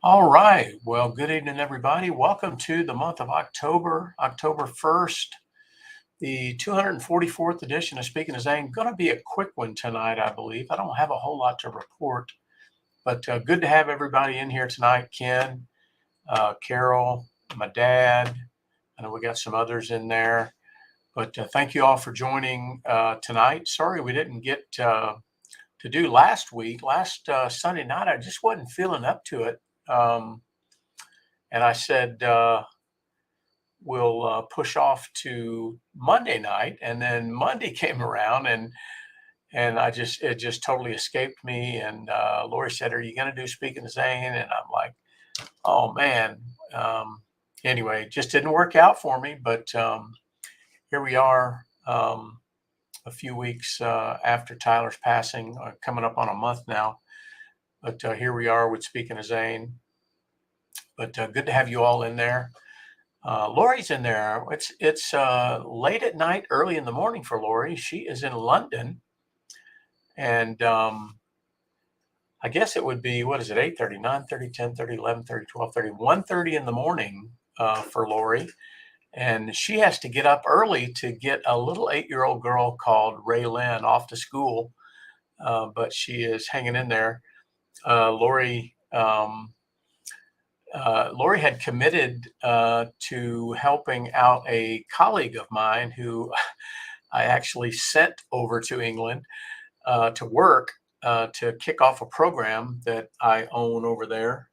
All right. Well, good evening, everybody. Welcome to the month of October, October 1st, the 244th edition of Speaking of Zane. Going to be a quick one tonight, I believe. I don't have a whole lot to report, but good to have everybody in here tonight. Ken, Carol, my dad. I know we got some others in there, but thank you all for joining tonight. Sorry we didn't get to do last week. Last Sunday night, I just wasn't feeling up to it. Um, and I said, we'll push off to Monday night. And then Monday came around and it just totally escaped me. And Lori said, "Are you going to do Speaking to Zane?" And I'm like, "Oh man." Anyway, it just didn't work out for me, but here we are. A few weeks after Tyler's passing, coming up on a month now. But here we are with Speaking of Zane. But good to have you all in there. Lori's in there. It's late at night, early in the morning for Lori. She is in London, and I guess it would be, what is it, 8:30, 9:30, 10:30, 11:30, 12:30, 1:30 in the morning for Lori. And she has to get up early to get a little 8-year-old girl called Ray Lynn off to school, but she is hanging in there. Lori Lori had committed to helping out a colleague of mine who I actually sent over to England to work to kick off a program that I own over there.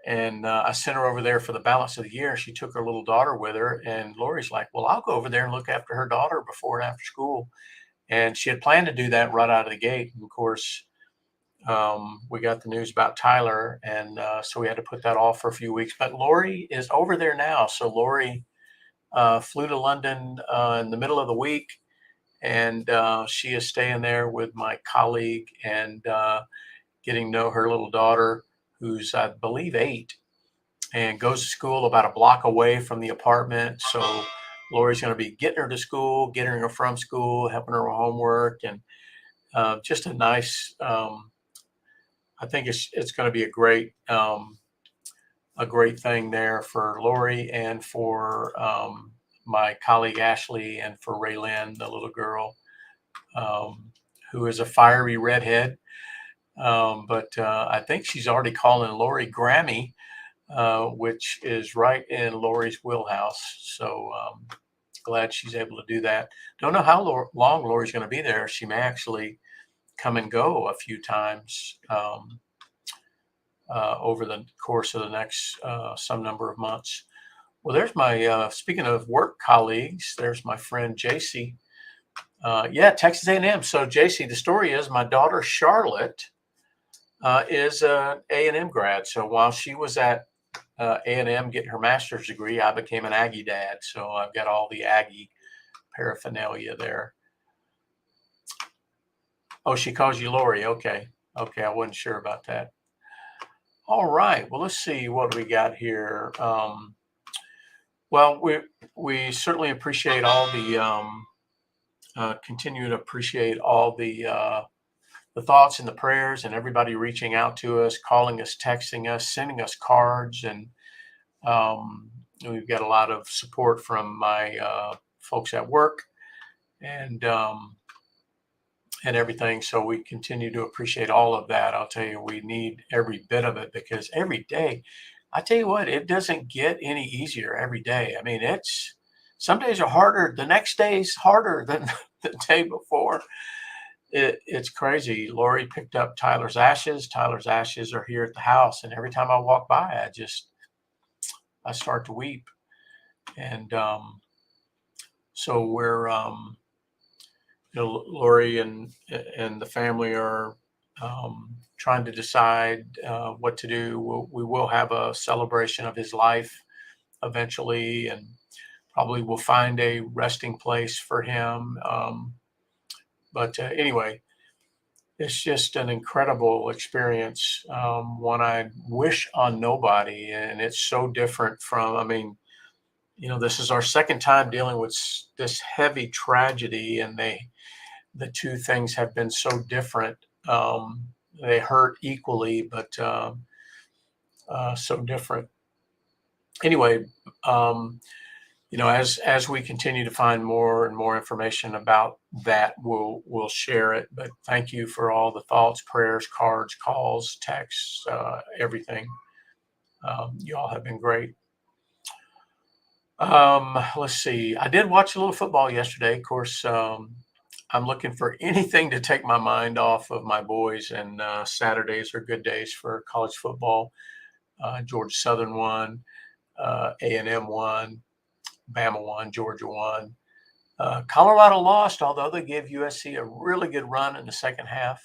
And I sent her over there for the balance of the year. She took her little daughter with her. And Lori's like, "Well, I'll go over there and look after her daughter before and after school." And she had planned to do that right out of the gate. And of course, we got the news about Tyler, and so we had to put that off for a few weeks. But Lori is over there now. So Lori flew to London in the middle of the week, and she is staying there with my colleague and getting to know her little daughter, who's, I believe, 8, and goes to school about a block away from the apartment. So Lori's going to be getting her to school, getting her from school, helping her with homework, and just a nice. I think it's going to be a great thing there for Lori and for my colleague Ashley and for Raylyn, the little girl, who is a fiery redhead. But I think she's already calling Lori Grammy, which is right in Lori's wheelhouse. So glad she's able to do that. Don't know how long Lori's going to be there. She may actually come and go a few times over the course of the next some number of months. Well, there's my, speaking of work colleagues, there's my friend JC. Yeah, Texas A&M. So JC, the story is my daughter Charlotte is an A&M grad. So while she was at A&M getting her master's degree, I became an Aggie dad. So I've got all the Aggie paraphernalia there. Oh, she calls you Lori. Okay. Okay. I wasn't sure about that. All right. Well, let's see what we got here. Well, we certainly appreciate all the continue to appreciate all the thoughts and the prayers and everybody reaching out to us, calling us, texting us, sending us cards, and we've got a lot of support from my folks at work and everything. So we continue to appreciate all of that. I'll tell you, we need every bit of it because every day, I tell you what, it doesn't get any easier every day. I mean, some days are harder. The next day's harder than the day before. It's crazy. Lori picked up Tyler's ashes. Tyler's ashes are here at the house. And every time I walk by, I start to weep. And so we're, Lori and the family are trying to decide what to do. We will have a celebration of his life eventually, and probably will find a resting place for him. But anyway, it's just an incredible experience, one I wish on nobody. And it's so different from, I mean, this is our second time dealing with this heavy tragedy, and the two things have been so different. They hurt equally, but so different. Anyway, um, as we continue to find more and more information about that, we'll share it. But thank you for all the thoughts, prayers, cards, calls, texts, everything. You all have been great. Let's see. I did watch a little football yesterday. Of course, I'm looking for anything to take my mind off of my boys, and Saturdays are good days for college football. Georgia Southern won, A&M won, Bama won, Georgia won. Colorado lost, although they gave USC a really good run in the second half.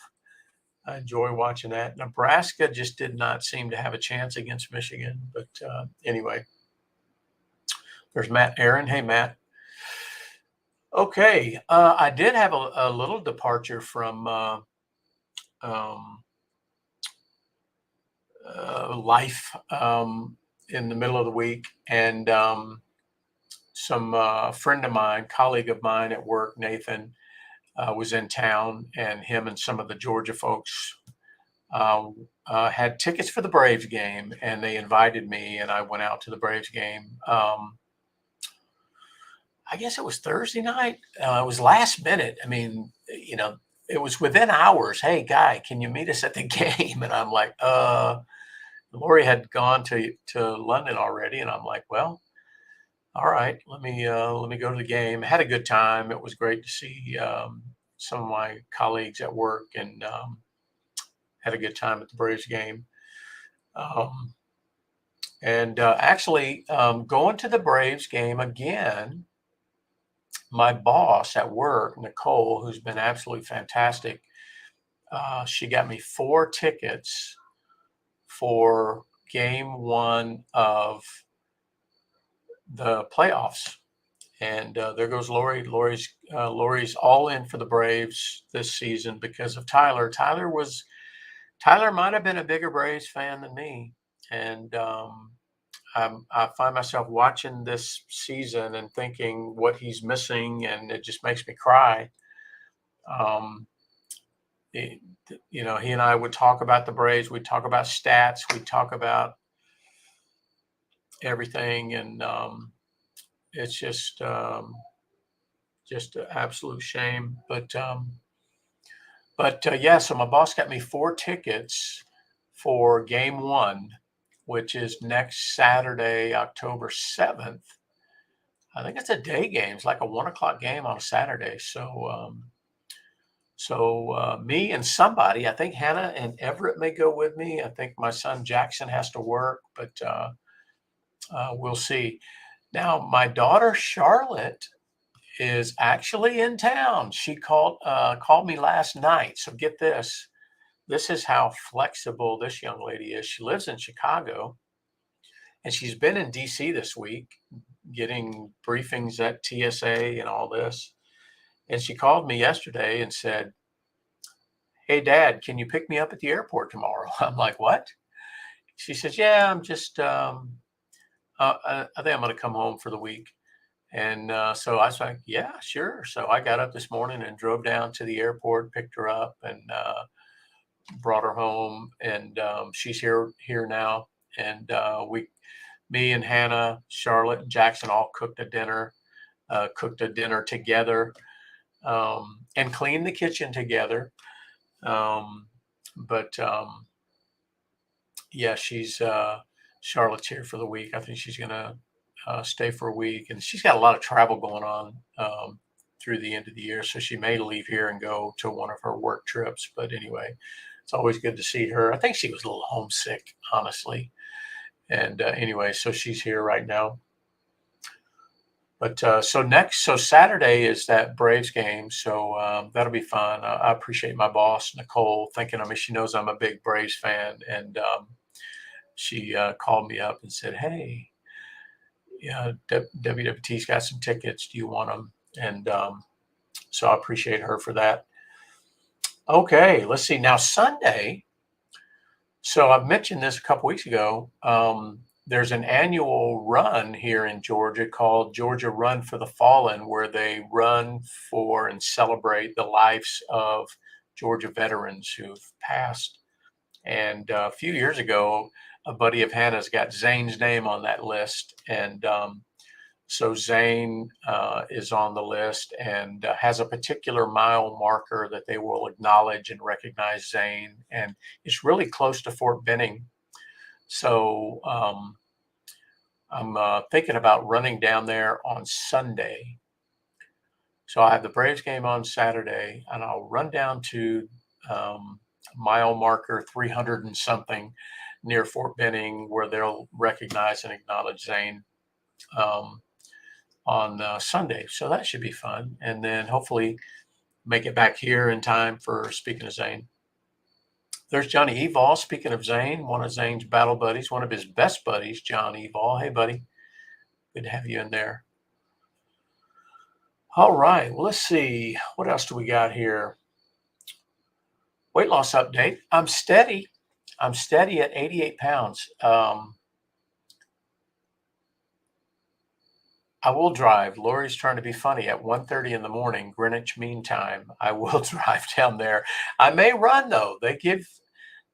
I enjoy watching that. Nebraska just did not seem to have a chance against Michigan. But anyway, there's Matt Aaron. Hey, Matt. Okay. I did have a little departure from um, life in the middle of the week. And some friend of mine, colleague of mine at work, Nathan, was in town, and him and some of the Georgia folks had tickets for the Braves game, and they invited me, and I went out to the Braves game. I guess it was Thursday night. It was last minute. I mean, it was within hours. Hey, guy, can you meet us at the game? And I'm like, Lori had gone to London already, and I'm like, well, all right, let me go to the game. Had a good time. It was great to see some of my colleagues at work, and had a good time at the Braves game. Um, and actually, going to the Braves game again, my boss at work, Nicole, who's been absolutely fantastic, she got me 4 tickets for game one of the playoffs. And there goes Lori. Lori's all in for the Braves this season because of Tyler. Tyler might have been a bigger Braves fan than me, and I find myself watching this season and thinking what he's missing, and it just makes me cry. Um, he, he and I would talk about the Braves. We'd talk about stats. We'd talk about everything, and it's just an absolute shame. But yeah, so my boss got me 4 tickets for game one, which is next Saturday, October 7th. I think it's a day game. It's like a 1 o'clock game on a Saturday. So me and somebody, I think Hannah and Everett may go with me. I think my son Jackson has to work, but we'll see. Now, my daughter Charlotte is actually in town. She called me last night. So get this. This is how flexible this young lady is. She lives in Chicago, and she's been in DC this week getting briefings at TSA and all this. And she called me yesterday and said, "Hey, Dad, can you pick me up at the airport tomorrow?" I'm like, "What?" She says, "Yeah, I'm just, I think I'm going to come home for the week." And so I was like, "Yeah, sure." So I got up this morning and drove down to the airport, picked her up, and brought her home. And she's here now. And me and Hannah, Charlotte, and Jackson all cooked a dinner together, and cleaned the kitchen together. But yeah, Charlotte's here for the week. I think she's gonna stay for a week, and she's got a lot of travel going on through the end of the year, so she may leave here and go to one of her work trips. But anyway, it's always good to see her. I think she was a little homesick, honestly. And anyway, so she's here right now. But so Saturday is that Braves game, so that'll be fun. I appreciate my boss Nicole thinking of me. She knows I'm a big Braves fan, and she called me up and said, "Hey, yeah, WWT's got some tickets. Do you want them?" And so I appreciate her for that. Okay, let's see. Now Sunday. So I've mentioned this a couple weeks ago. There's an annual run here in Georgia called Georgia Run for the Fallen, where they run for and celebrate the lives of Georgia veterans who've passed. And a few years ago, a buddy of Hannah's got Zane's name on that list. And so Zane is on the list and has a particular mile marker that they will acknowledge and recognize Zane. And it's really close to Fort Benning. So I'm thinking about running down there on Sunday. So I have the Braves game on Saturday, and I'll run down to mile marker 300 and something near Fort Benning, where they'll recognize and acknowledge Zane on Sunday. So that should be fun. And then hopefully make it back here in time for Speaking of Zane. There's Johnny Evall. Speaking of Zane, one of Zane's battle buddies, one of his best buddies, John Evall. Hey, buddy. Good to have you in there. All right. Well, let's see. What else do we got here? Weight loss update. I'm steady. I'm steady at 88 pounds. I will drive. Lori's trying to be funny at 1:30 in the morning, Greenwich Mean Time. I will drive down there. I may run though. They give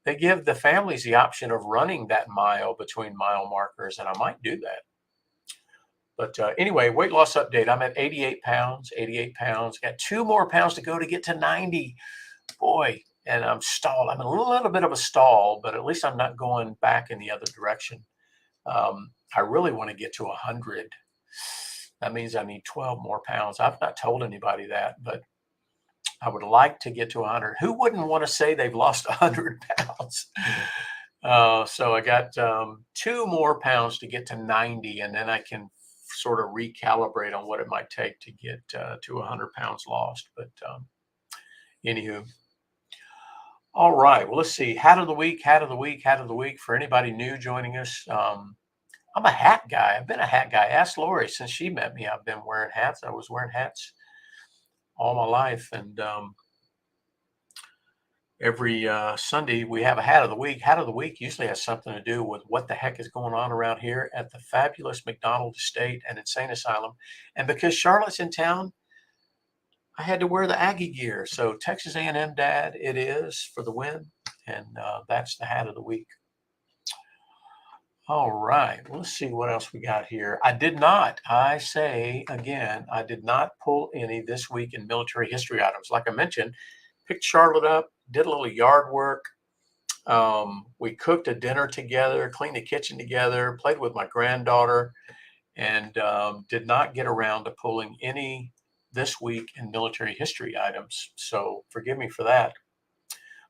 the families the option of running that mile between mile markers, and I might do that. But anyway, weight loss update. I'm at 88 pounds. 88 pounds. Got 2 more pounds to go to get to 90. Boy, and I'm stalled. I'm in a little bit of a stall, but at least I'm not going back in the other direction. I really want to get to 100. That means I need 12 more pounds. I've not told anybody that, but I would like to get to 100. Who wouldn't want to say they've lost 100 pounds? So I got 2 more pounds to get to 90, and then I can sort of recalibrate on what it might take to get to 100 pounds lost. But anywho. All right. Well, let's see. Hat of the week, hat of the week, hat of the week for anybody new joining us. I'm a hat guy. I've been a hat guy. Ask Lori since she met me. I've been wearing hats. I was wearing hats all my life. And every Sunday we have a hat of the week. Hat of the week usually has something to do with what the heck is going on around here at the fabulous McDonald Estate and Insane Asylum. And because Charlotte's in town, I had to wear the Aggie gear. So Texas A&M Dad, it is for the win. And that's the hat of the week. All right. Well, let's see what else we got here. I say again, I did not pull any this week in military history items. Like I mentioned, picked Charlotte up, did a little yard work. We cooked a dinner together, cleaned the kitchen together, played with my granddaughter, and did not get around to pulling any this week in military history items. So forgive me for that.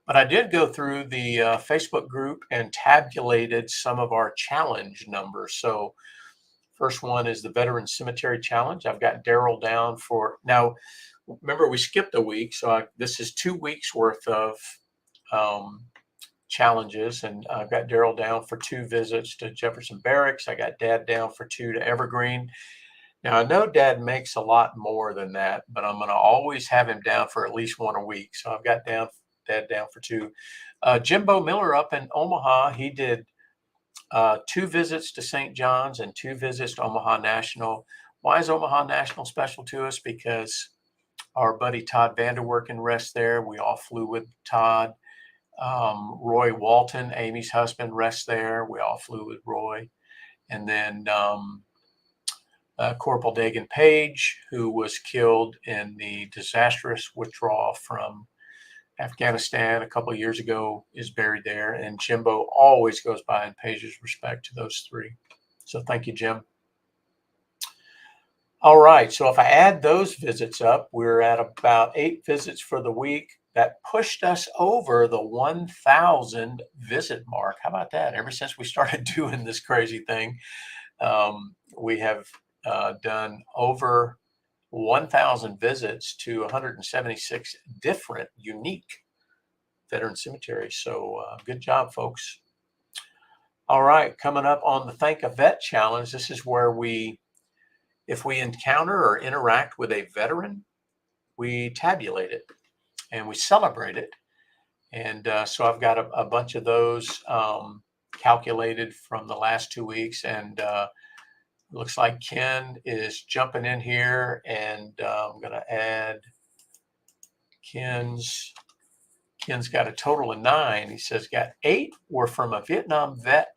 But I did go through the Facebook group and tabulated some of our challenge numbers. So first one is the Veteran Cemetery Challenge. I've got Daryl down for, now remember we skipped a week. So this is 2 weeks worth of challenges. And I've got Daryl down for 2 visits to Jefferson Barracks. I got Dad down for 2 to Evergreen. Now I know Dad makes a lot more than that, but I'm going to always have him down for at least 1 a week. So I've got Dad down for 2. Jimbo Miller up in Omaha, he did 2 visits to St. John's and 2 visits to Omaha National. Why is Omaha National special to us? Because our buddy Todd Vanderwerken rests there. We all flew with Todd. Roy Walton, Amy's husband, rests there. We all flew with Roy. And then Corporal Dagan Page, who was killed in the disastrous withdrawal from Afghanistan a couple of years ago, is buried there. And Jimbo always goes by and pays his respect to those 3. So thank you, Jim. All right. So if I add those visits up, we're at about 8 visits for the week. That pushed us over the 1,000 visit mark. How about that? Ever since we started doing this crazy thing, we have done over 1,000 visits to 176 different unique veteran cemeteries. So good job, folks. All right, coming up on the Thank a Vet Challenge, this is where if we encounter or interact with a veteran, we tabulate it and we celebrate it. And so I've got a bunch of those calculated from the last 2 weeks. And looks like Ken is jumping in here, and I'm going to add Ken's got a total of 9. He says got 8 were from a Vietnam vet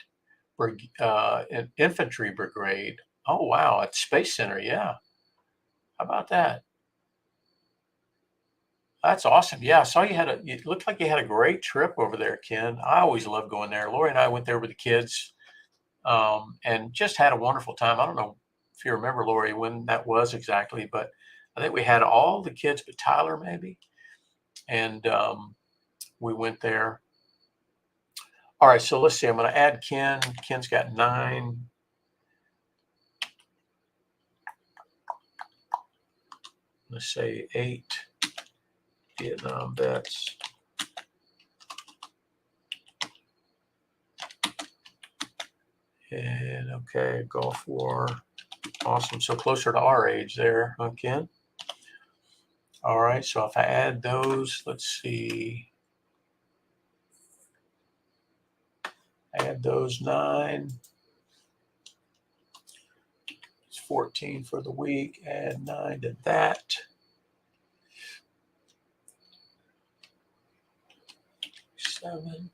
an infantry brigade. Oh, wow, at Space Center, yeah. How about that? That's awesome. Yeah, I saw you looked like you had a great trip over there, Ken. I always love going there. Lori and I went there with the kids, and just had a wonderful time. I don't know if you remember, Lori, when that was exactly, but I think we had all the kids but Tyler maybe, and we went there. All right, so let's see. I'm going to add Ken. Ken's got 9. Let's say 8 Vietnam vets. And okay, Gulf War. Awesome. So closer to our age there, huh, Ken? All right. So if I add those, let's see. Add those 9. It's 14 for the week. Add 9 to that. Seven.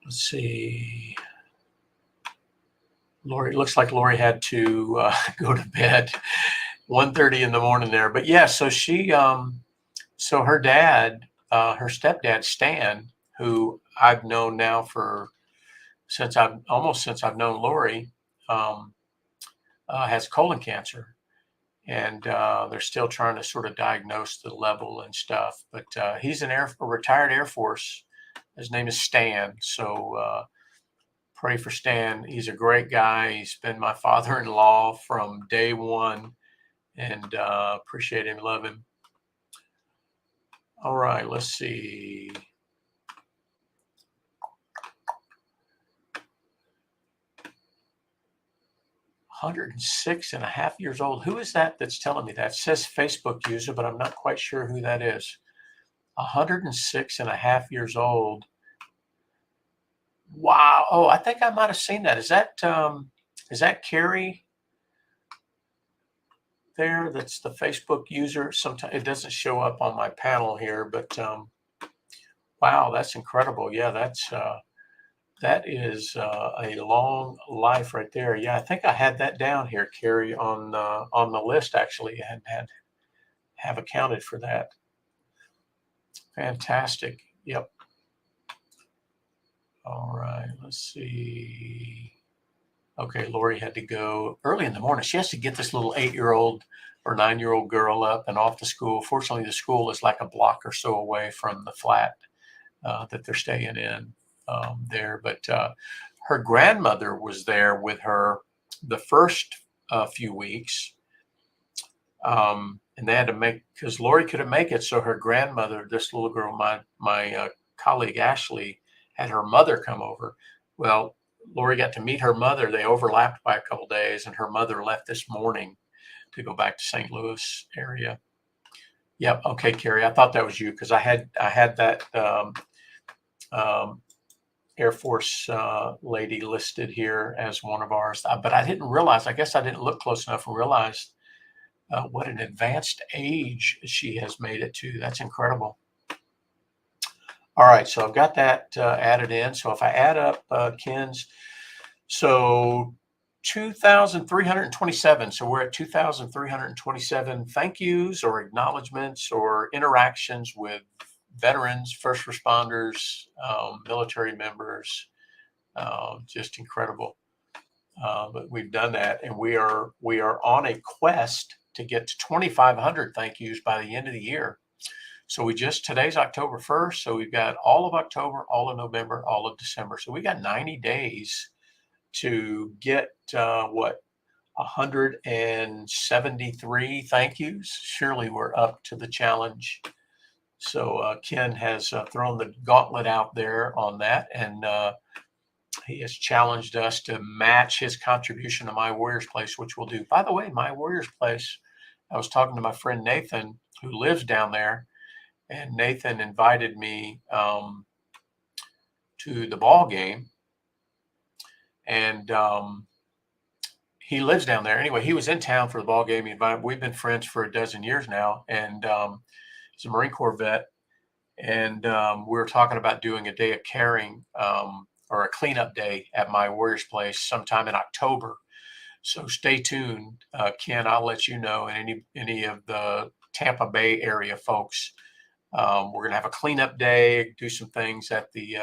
Let's see. Lori, it looks like Lori had to go to bed 1:30 in the morning there. But yeah, so so her dad, her stepdad, Stan, who I've known now since I've known Lori, has colon cancer. And they're still trying to sort of diagnose the level and stuff. But he's a retired Air Force. His name is Stan. So pray for Stan. He's a great guy. He's been my father-in-law from day one, and appreciate him, love him. All right, let's see. "106.5 years old." Who is that that's telling me that? It says Facebook user, but I'm not quite sure who that is. 106.5 years old. Wow. Oh, I think I might have seen that. Is that Carrie there? That's the Facebook user. Sometimes it doesn't show up on my panel here, but wow, that's incredible. Yeah, that is a long life right there. Yeah, I think I had that down here, Carrie, on the list actually, and have accounted for that. Fantastic. Yep. All right, let's see. Okay, Lori had to go early in the morning. She has to get this little 8-year-old or 9-year-old girl up and off to school. Fortunately, the school is like a block or so away from the flat that they're staying in there. But her grandmother was there with her the first few weeks. And they had to because Lori couldn't make it. So her grandmother, this little girl, my colleague Ashley, had her mother come over. Well, Lori got to meet her mother. They overlapped by a couple of days, and her mother left this morning to go back to St. Louis area. Yep. Okay, Carrie. I thought that was you because I had that Air Force lady listed here as one of ours, but I didn't realize. I guess I didn't look close enough and realize what an advanced age she has made it to. That's incredible. All right, so I've got that added in. So if I add up Ken's, so 2,327. So we're at 2,327 thank yous or acknowledgments or interactions with veterans, first responders, military members. Just incredible. But we've done that, and we are on a quest to get to 2,500 thank yous by the end of the year. So today's October 1st. So we've got all of October, all of November, all of December. So we got 90 days to get 173 thank yous. Surely we're up to the challenge. So Ken has thrown the gauntlet out there on that, and he has challenged us to match his contribution to My Warrior's Place, which we'll do. By the way, My Warrior's Place, I was talking to my friend Nathan, who lives down there, and Nathan invited me to the ball game, and he lives down there. Anyway, he was in town for the ball game. We've been friends for a dozen years now, and he's a Marine Corps vet, and we were talking about doing a day of caring or a cleanup day at my Warriors place sometime in October. So stay tuned, Ken. I'll let you know, and any of the Tampa Bay area folks. We're gonna have a cleanup day, do some things at the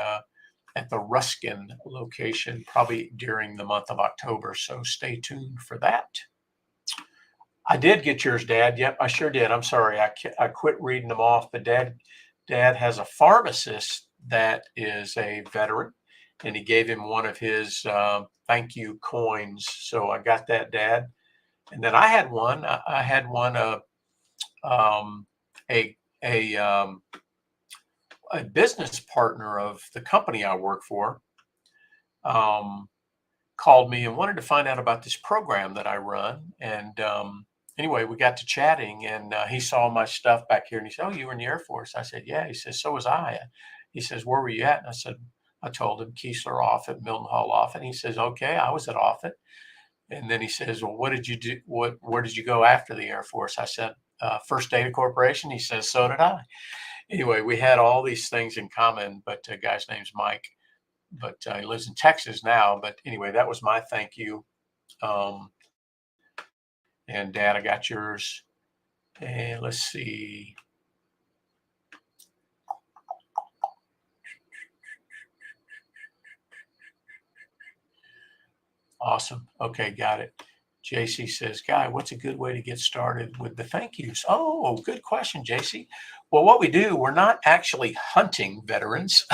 Ruskin location, probably during the month of October. So stay tuned for that. I did get yours, Dad. Yep, I sure did. I'm sorry, I quit reading them off. But Dad has a pharmacist that is a veteran, and he gave him one of his thank you coins. So I got that, Dad. And then I had one. I had one um, a a um, a business partner of the company I work for um, called me and wanted to find out about this program that I run. And anyway, we got to chatting, and he saw my stuff back here, and he said, "Oh, you were in the Air Force?" I said, "Yeah." He says, "So was I." He says, "Where were you at?" And I said, I told him Keesler Offutt, Milton Hall Offutt. And he says, "Okay, I was at Offutt." And then he says, "Well, what did you do? Where did you go after the Air Force?" I said, "First Data Corporation." He says, "So did I." Anyway, we had all these things in common, but the guy's name's Mike, but he lives in Texas now. But anyway, that was my thank you. Um, and Dad, I got yours. And let's see. Awesome. Okay, got it. JC says, "Guy, what's a good way to get started with the thank yous?" Oh, good question, JC. Well, what we do, we're not actually hunting veterans,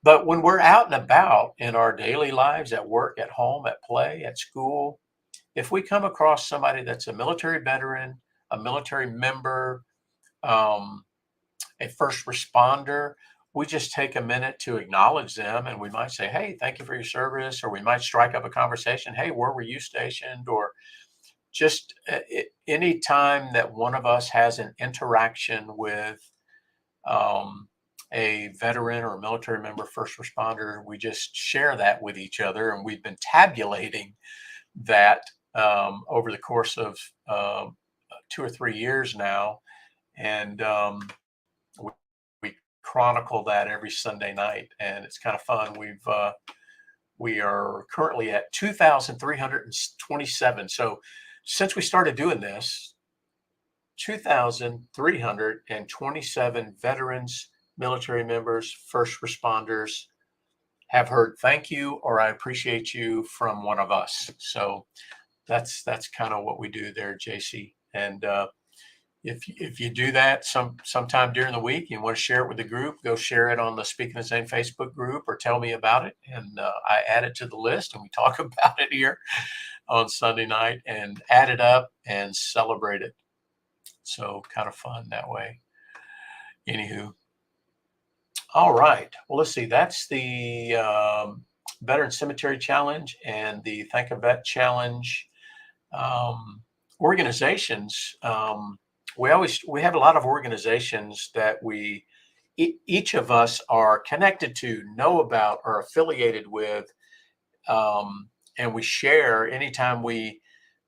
but when we're out and about in our daily lives, at work, at home, at play, at school, if we come across somebody that's a military veteran, a military member, um, a first responder, we just take a minute to acknowledge them, and we might say, "Hey, thank you for your service," or we might strike up a conversation. "Hey, where were you stationed?" Or just any time that one of us has an interaction with um, a veteran or a military member, first responder, we just share that with each other. And we've been tabulating that over the course of 2 or 3 years now. And we, we chronicle that every Sunday night, and it's kind of fun. We are currently at 2,327. So since we started doing this, 2,327 veterans, military members, first responders have heard "thank you" or "I appreciate you" from one of us. So that's kind of what we do there, JC. And if you do that sometime during the week, you want to share it with the group, go share it on the Speaking of Zane Facebook group, or tell me about it, and I add it to the list, and we talk about it here on Sunday night, and add it up and celebrate it. So kind of fun that way. Anywho, all right. Well, let's see. That's the Veteran Cemetery Challenge and the Thank a Vet Challenge. Organizations. We have a lot of organizations that each of us are connected to, know about, or affiliated with, and we share anytime we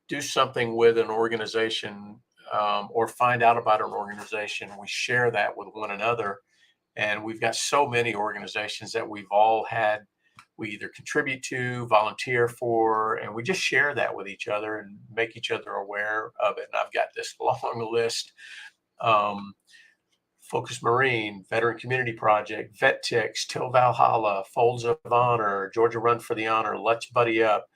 do something with an organization, or find out about an organization. We share that with one another, and we've got so many organizations that we either contribute to, volunteer for, and we just share that with each other and make each other aware of it. And I've got this long list. Focus Marine, Veteran Community Project, Vet Ticks, Till Valhalla, Folds of Honor, Georgia Run for the Honor, Let's Buddy Up,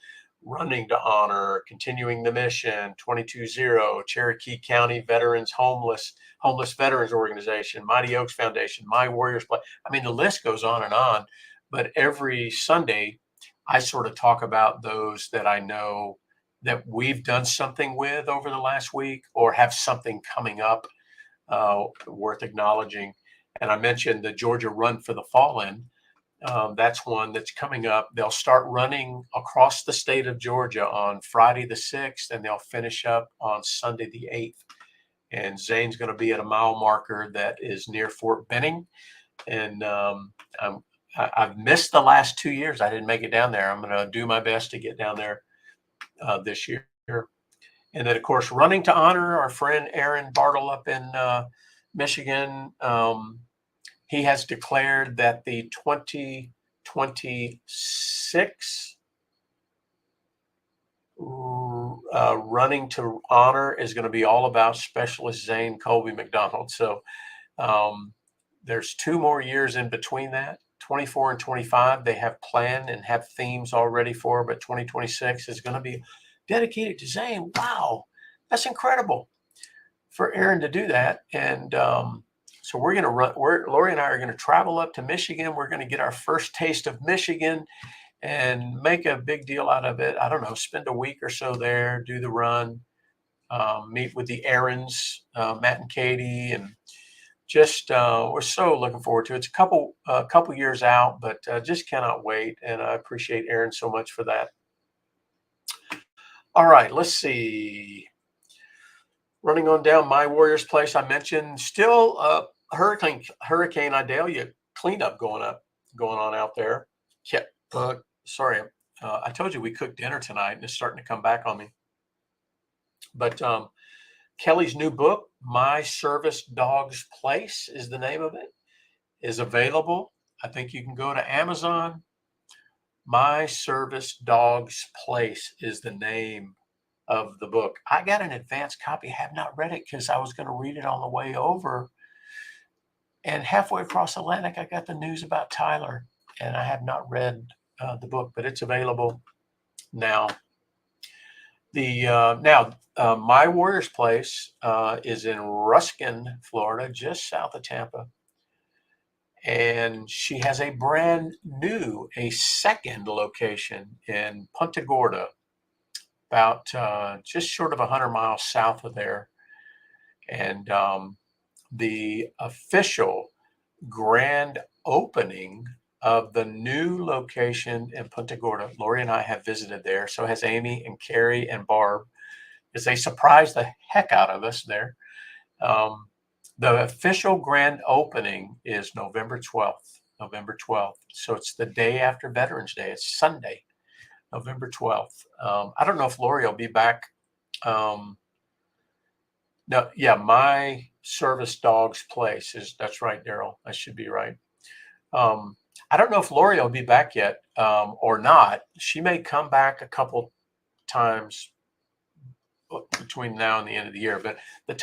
Running to Honor, Continuing the Mission, 22-0, Cherokee County Veterans Homeless Veterans Organization, Mighty Oaks Foundation, My Warriors Play. I mean, the list goes on and on. But every Sunday, I sort of talk about those that I know that we've done something with over the last week, or have something coming up worth acknowledging. And I mentioned the Georgia Run for the Fallen. That's one that's coming up. They'll start running across the state of Georgia on Friday the 6th, and they'll finish up on Sunday the 8th. And Zane's going to be at a mile marker that is near Fort Benning. And I've missed the last 2 years. I didn't make it down there. I'm going to do my best to get down there this year. And then, of course, Running to Honor, our friend Aaron Bartle up in Michigan, he has declared that the 2026. Running to honor is going to be all about Specialist Zane Colby McDonald. So there's 2 more years in between that. 24 and 25, they have planned and have themes already for, but 2026 is going to be dedicated to Zane. Wow, that's incredible for Aaron to do that. And so we're going to run, Lori and I are going to travel up to Michigan. We're going to get our first taste of Michigan and make a big deal out of it. I don't know, spend a week or so there, do the run, meet with the Aarons, Matt and Katie, and just we're so looking forward to it. It's a couple years out, but just cannot wait. And I appreciate Aaron so much for that. All right, let's see. Running on down My Warriors Place, I mentioned still Hurricane Idalia cleanup going on out there. Sorry, I told you we cooked dinner tonight, and it's starting to come back on me. But Kelly's new book, My Service Dog's Place is the name of it, is available. I think you can go to Amazon. My Service Dog's Place is the name of the book. I got an advanced copy, have not read it because I was going to read it on the way over. And halfway across the Atlantic, I got the news about Tyler, and I have not read the book, but it's available now. My Warrior's Place is in Ruskin, Florida, just south of Tampa. And she has a second location in Punta Gorda, about just short of 100 miles south of there. And the official grand opening of the new location in Punta Gorda, Lori and I have visited there. So has Amy and Carrie and Barb, as they surprised the heck out of us there. The official grand opening is November 12th. So it's the day after Veterans Day. It's Sunday, November 12th. I don't know if Lori will be back. My Service Dog's Place that's right, Daryl. I should be right. I don't know if Lori will be back yet or not. She may come back a couple times between now and the end of the year, but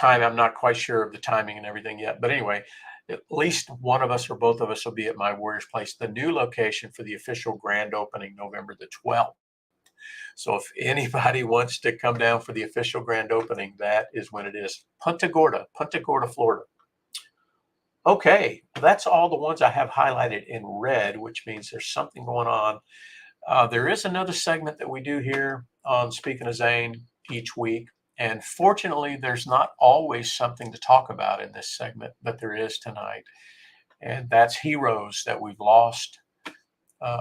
I'm not quite sure of the timing and everything yet. But anyway, at least one of us or both of us will be at My Warrior's Place, the new location for the official grand opening, November the 12th. So if anybody wants to come down for the official grand opening, that is when it is. Punta Gorda, Florida. Okay, that's all the ones I have highlighted in red, which means there's something going on. There is another segment that we do here on Speaking of Zane each week. And fortunately, there's not always something to talk about in this segment, but there is tonight. And that's heroes that we've lost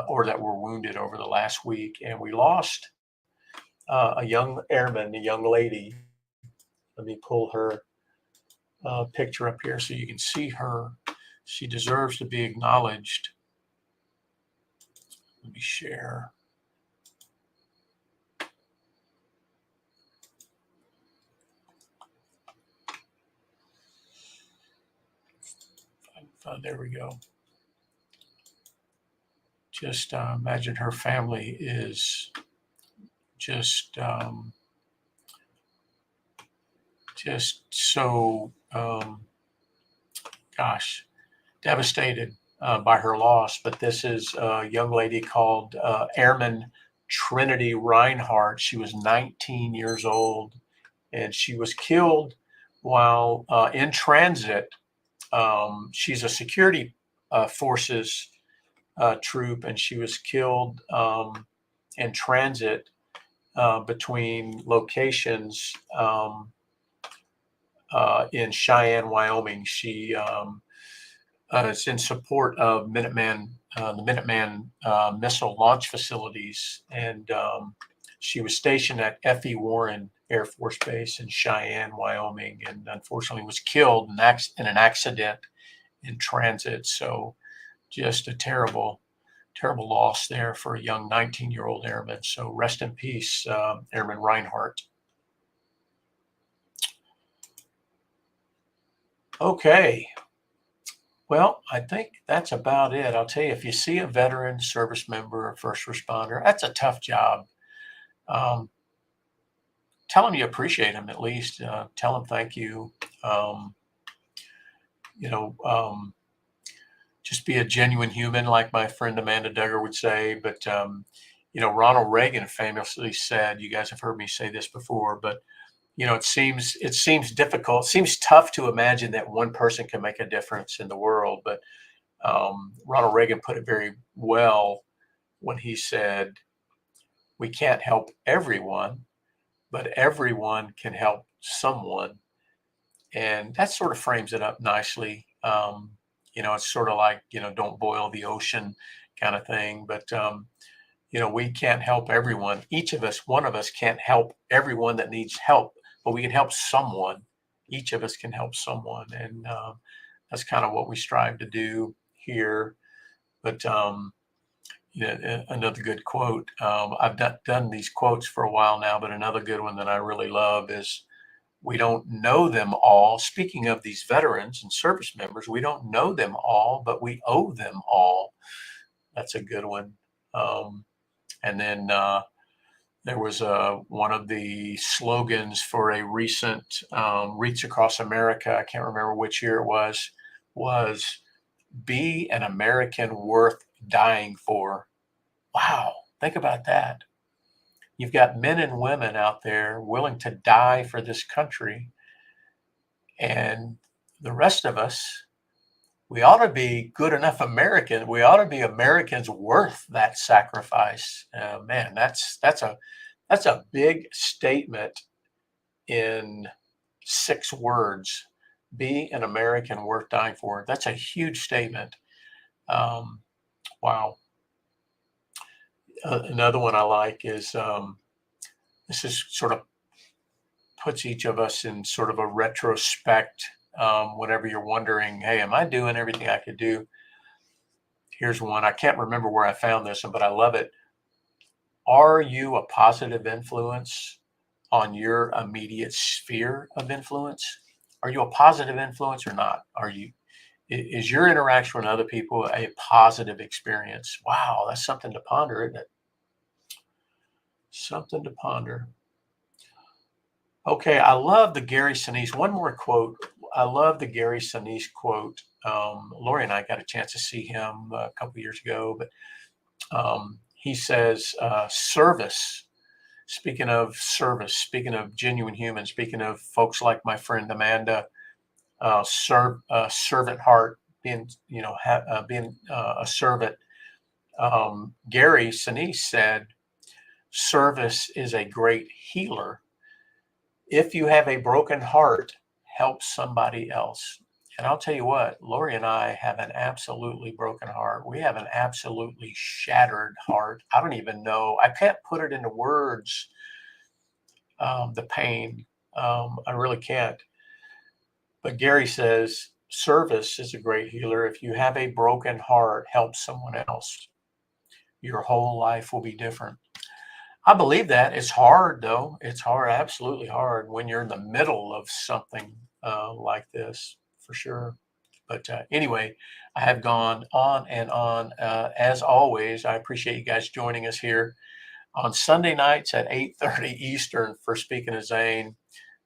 or that were wounded over the last week. And we lost a young airman, a young lady. Let me pull her picture up here so you can see her. She deserves to be acknowledged. Let me share. There we go. Just imagine her family is just so, devastated by her loss. But this is a young lady called Airman Trinity Reinhardt. She was 19 years old, and she was killed while in transit. She's a security forces troop, and she was killed in transit between locations in Cheyenne, Wyoming. She is in support of the Minuteman missile launch facilities, and she was stationed at F.E. Warren Air Force Base in Cheyenne, Wyoming, and unfortunately was killed in an accident in transit. So just a terrible loss there for a young 19-year-old airman. So rest in peace, Airman Reinhardt. Okay. Well, I think that's about it. I'll tell you, if you see a veteran, service member, or first responder, that's a tough job. Um, tell them you appreciate them at least. Tell them thank you. Um, you know, just be a genuine human, like my friend Amanda Duggar would say. But Ronald Reagan famously said, "You guys have heard me say this before, but it seems difficult, seems tough to imagine that one person can make a difference in the world." But Ronald Reagan put it very well when he said, "We can't help everyone, but everyone can help someone." And that sort of frames it up nicely. It's sort of like, don't boil the ocean kind of thing. But, we can't help everyone. Each of us, one of us can't help everyone that needs help, but we can help someone. Each of us can help someone. And that's kind of what we strive to do here. But, another good quote. I've done these quotes for a while now, but another good one that I really love is, "We don't know them all." Speaking of these veterans and service members, we don't know them all, but we owe them all. That's a good one. And then there was one of the slogans for a recent Reach Across America. I can't remember which year it was "Be an American worth dying for." Wow, think about that. You've got men and women out there willing to die for this country, and the rest of us, we ought to be good enough American. We ought to be Americans worth that sacrifice. Man, that's a big statement in 6 words. Be an American worth dying for. That's a huge statement. Um, wow. Another one I like is, this is sort of puts each of us in sort of a retrospect. Whenever you're wondering, hey, am I doing everything I could do? Here's one. I can't remember where I found this, but I love it. Are you a positive influence on your immediate sphere of influence? Are you a positive influence or not? Is your interaction with other people a positive experience? Wow, that's something to ponder, isn't it? Something to ponder. Okay, I love the Gary Sinise. One more quote. I love the Gary Sinise quote. Lori and I got a chance to see him a couple years ago, but he says, service, speaking of service, speaking of genuine humans, speaking of folks like my friend Amanda, servant heart, being a servant. Gary Sinise said, "Service is a great healer. If you have a broken heart, help somebody else." And I'll tell you what, Lori and I have an absolutely broken heart. We have an absolutely shattered heart. I don't even know. I can't put it into words, the pain. I really can't. But Gary says, service is a great healer. If you have a broken heart, help someone else. Your whole life will be different. I believe that. It's hard, though. It's hard, absolutely hard when you're in the middle of something like this, for sure. But anyway, I have gone on and on. As always, I appreciate you guys joining us here on Sunday nights at 8:30 Eastern for Speaking of Zane.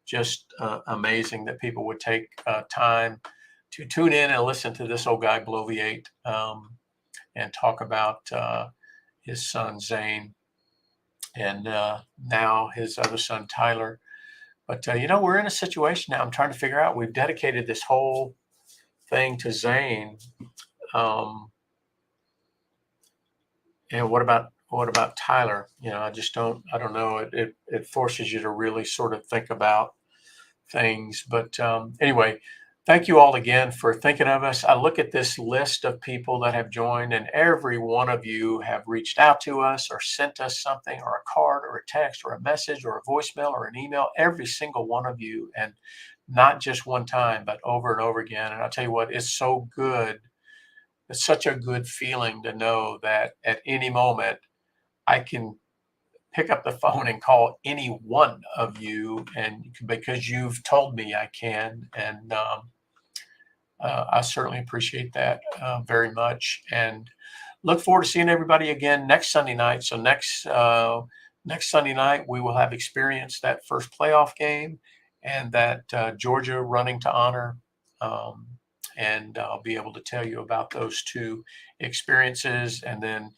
Just amazing that people would take time to tune in and listen to this old guy bloviate and talk about his son Zane, and now his other son Tyler. But we're in a situation now. I'm trying to figure out. We've dedicated this whole thing to Zane, um, and what about Tyler? I just don't. I don't know. It forces you to really sort of think about things. But anyway, thank you all again for thinking of us. I look at this list of people that have joined, and every one of you have reached out to us or sent us something, or a card or a text or a message or a voicemail or an email, every single one of you. And not just one time, but over and over again. And I'll tell you what, it's so good. It's such a good feeling to know that at any moment I can pick up the phone and call any one of you, and because you've told me I can. And I certainly appreciate that very much, and look forward to seeing everybody again next Sunday night. So next Sunday night we will have experienced that first playoff game and that Georgia running to honor, um, and I'll be able to tell you about those two experiences. And then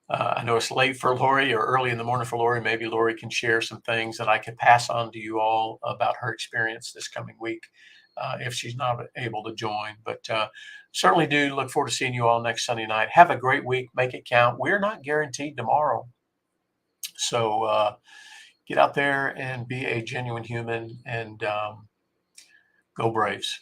I know it's late for Lori or early in the morning for Lori. Maybe Lori can share some things that I could pass on to you all about her experience this coming week if she's not able to join. But certainly do look forward to seeing you all next Sunday night. Have a great week. Make it count. We're not guaranteed tomorrow. So get out there and be a genuine human, and go Braves.